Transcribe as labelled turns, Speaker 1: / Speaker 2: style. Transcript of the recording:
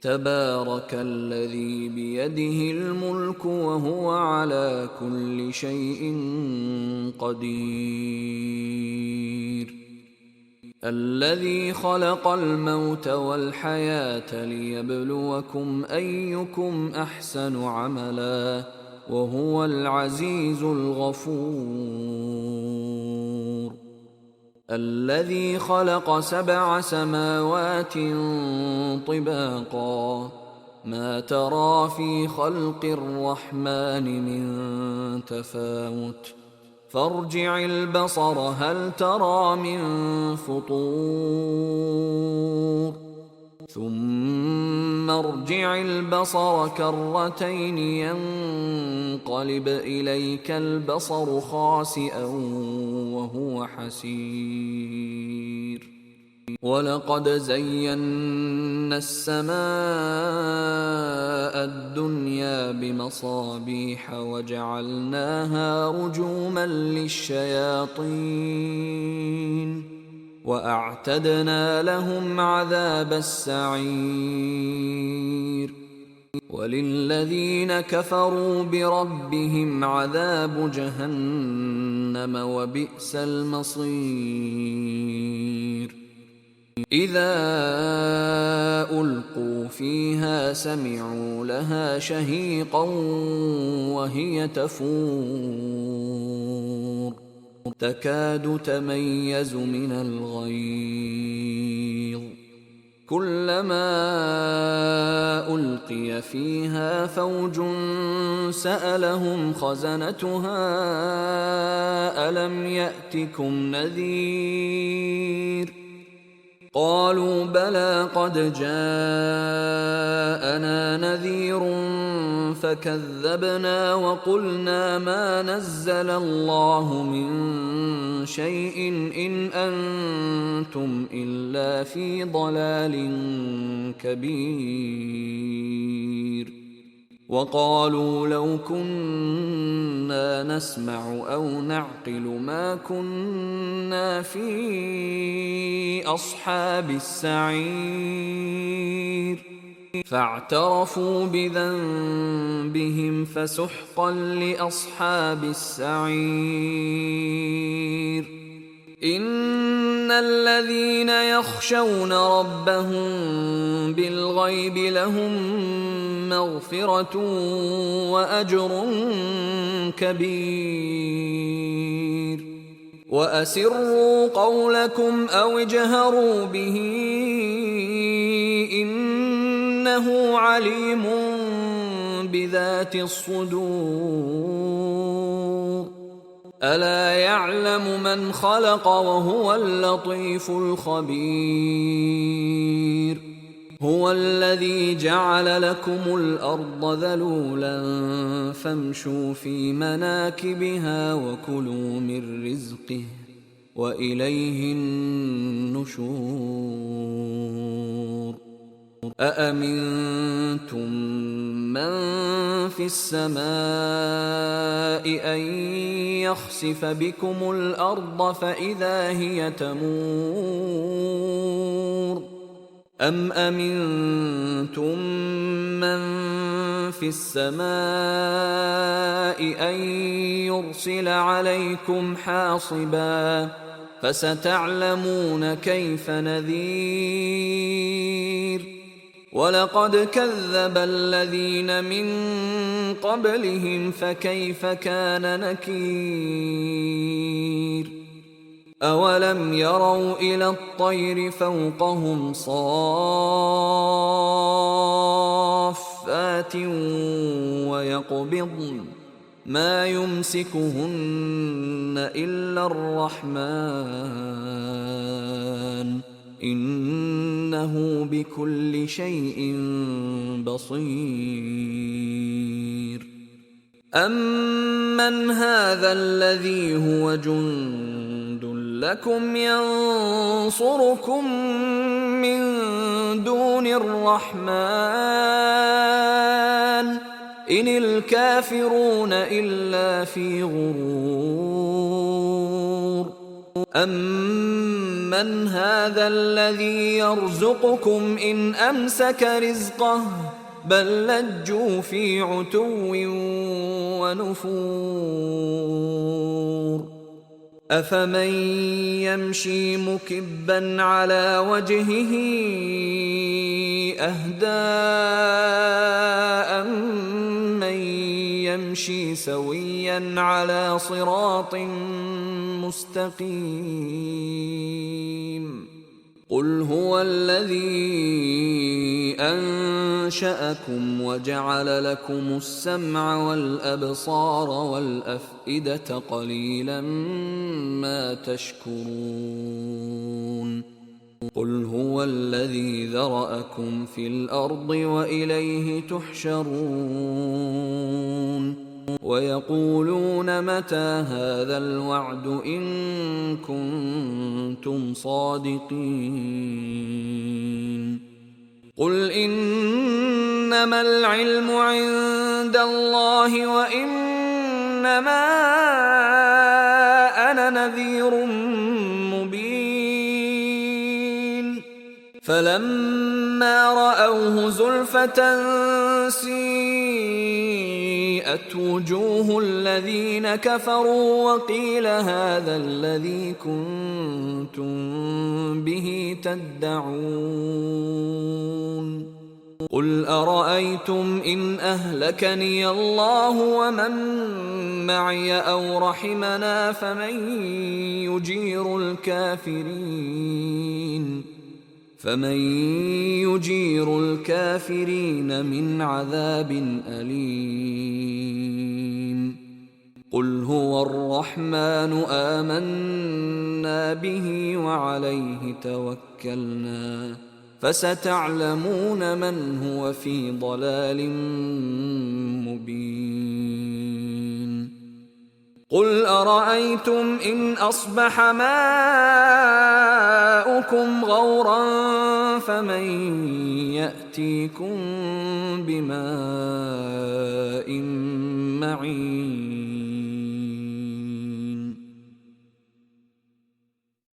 Speaker 1: تبارك الذي بيده الملك وهو على كل شيء قدير. الذي خلق الموت والحياة ليبلوكم أيكم أحسن عملا وهو العزيز الغفور. الذي خلق 7 سماوات طباقا ما ترى في خلق الرحمن من تفاوت فارجع البصر هل ترى من فطور ثم ارجع البصر كرتين ينقلب إليك البصر خاسئا وهو حسير. ولقد زينا السماء الدنيا بمصابيح وجعلناها رجوما للشياطين وأعتدنا لهم عذاب السعير. وللذين كفروا بربهم عذاب جهنم وبئس المصير. إذا ألقوا فيها سمعوا لها شهيقا وهي تفور تكاد تميز من الغيظ كلما ألقي فيها فوج سألهم خزنتها ألم يأتكم نذير قالوا بلى قد جاءنا نذير فكذبنا وقلنا ما نزل الله من شيء إن أنتم إلا في ضلال كبير. وقالوا لو كنا نسمع أو نعقل ما كنا في أصحاب السعير فاعترفوا بذنبهم فسحقا لأصحاب السعير. إن الذين يخشون ربهم بالغيب لهم مغفرة وأجر كبير. وأسروا قولكم أو اجهروا به إنه عليم بذات الصدور. ألا يعلم من خلق وهو اللطيف الخبير. هو الذي جعل لكم الأرض ذلولا فامشوا في مناكبها وكلوا من رزقه وإليه النشور. أأمنتم من في السماء أن يخسف بكم الأرض فإذا هي تمور أم أمنتم من في السماء أن يرسل عليكم حاصبا فستعلمون كيف نذير. ولقد كذب الذين من قبلهم فكيف كان نكير. أولم يروا إلى الطير فوقهم صافات ويقبضن ما يمسكهن إلا الرحمن إنه بكل شيء بصير. أمن هذا الذي هو جند لكم ينصركم من دون الرحمن إن الكافرون إلا في غرور. أَمَّنْ هَذَا الَّذِي يَرْزُقُكُمْ إِنْ أَمْسَكَ رِزْقَهُ بَل لَّجُّوا فِي عُتُوٍّ وَنُفُورٍ أَفَمَن يَمْشِي مُكِبًّا عَلَى وَجْهِهِ أَهْدَىٰ أَمَّن يَمْشِي سَوِيًّا عَلَىٰ صِرَاطٍ مُّسْتَقِيمٍ قُلْ هُوَ الَّذِي أَنشَأَكُمْ وَجَعَلَ لَكُمُ السَّمْعَ وَالْأَبْصَارَ وَالْأَفْئِدَةَ قَلِيلًا مَّا تَشْكُرُونَ قُلْ هُوَ الَّذِي ذَرَأَكُمْ فِي الْأَرْضِ وَإِلَيْهِ تُحْشَرُونَ وَيَقُولُونَ مَتَىٰ هَٰذَا الْوَعْدُ إِن كُنتُمْ صَادِقِينَ قُلْ إِنَّمَا الْعِلْمُ عِندَ اللَّهِ وَإِنَّمَا أَنَا نَذِيرٌ مُّبِينٌ فَلَمَّا رَأَوْهُ زُلْفَةً سِيئَتْ وُجُوهُ الَّذِينَ كَفَرُوا وَقِيلَ هَٰذَا الَّذِي كُنتُم بِهِ تَدَّعُونَ قُلْ أَرَأَيْتُمْ إِنْ أَهْلَكَنِيَ اللَّهُ وَمَن مَّعِيَ أَوْ رَحِمَنَا فمن يجير الكافرين من عذاب أليم قل هو الرحمن آمنا به وعليه توكلنا فستعلمون من هو في ضلال مبين قل أرأيتم إن أصبح ماؤكم غورا فمن يأتيكم بماء معين